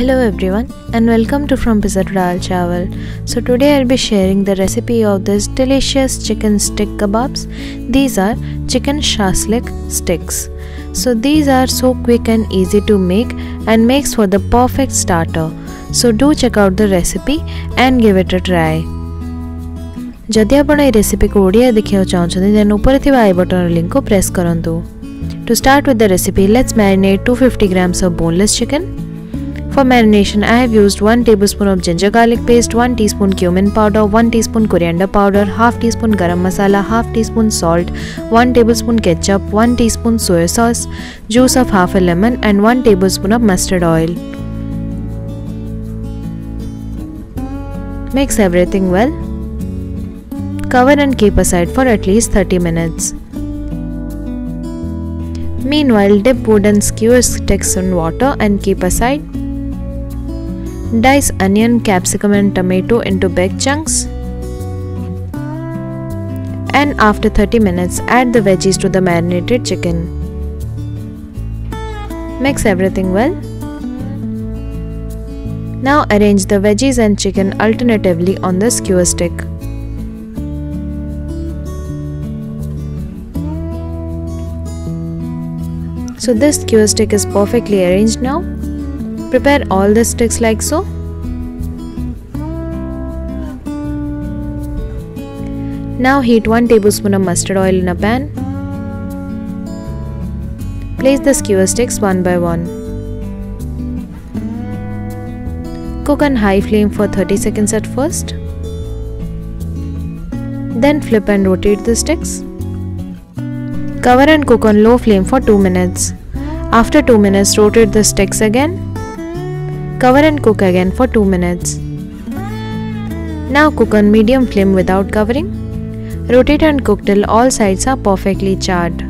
Hello everyone and welcome to frompizzatodalchawal. So today I'll be sharing the recipe of this delicious chicken stick kebabs. These are chicken shashlik sticks. So these are so quick and easy to make and makes for the perfect starter. So do check out the recipe and give it a try. जदि आपण ए recipe को ओडिया देखियो चाहछन then ऊपर थिबा आई button link को press करंतु. To start with the recipe, let's marinate 250 grams of boneless chicken. For marination, I have used 1 tablespoon of ginger garlic paste, 1 teaspoon cumin powder, 1 teaspoon coriander powder, half teaspoon garam masala, half teaspoon salt, 1 tablespoon ketchup, 1 teaspoon soya sauce, juice of half a lemon and 1 tablespoon of mustard oil. Mix everything well. Cover and keep aside for at least 30 minutes. Meanwhile, dip wood and skewer sticks in water and keep aside. Dice onion, capsicum and tomato into big chunks. And after 30 minutes, add the veggies to the marinated chicken. Mix everything well. Now arrange the veggies and chicken alternatively on the skewer stick. So this skewer stick is perfectly arranged now. Prepare all the sticks like so. Now heat 1 tablespoon of mustard oil in a pan. Place the skewer sticks one by one. Cook on high flame for 30 seconds at first. Then flip and rotate the sticks. Cover and cook on low flame for 2 minutes. After 2 minutes, rotate the sticks again. Cover and cook again for 2 minutes. Now cook on medium flame without covering. Rotate and cook till all sides are perfectly charred.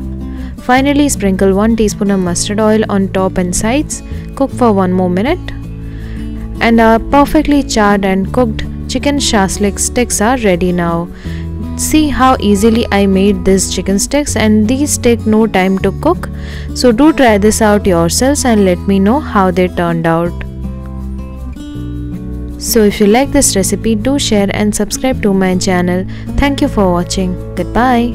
Finally, sprinkle 1 teaspoon of mustard oil on top and sides. Cook for 1 more minute. And our perfectly charred and cooked chicken shashlik sticks are ready now. See how easily I made these chicken sticks, and these take no time to cook. So do try this out yourselves and let me know how they turned out. So if you like this recipe, do share and subscribe to my channel. Thank you for watching. Goodbye.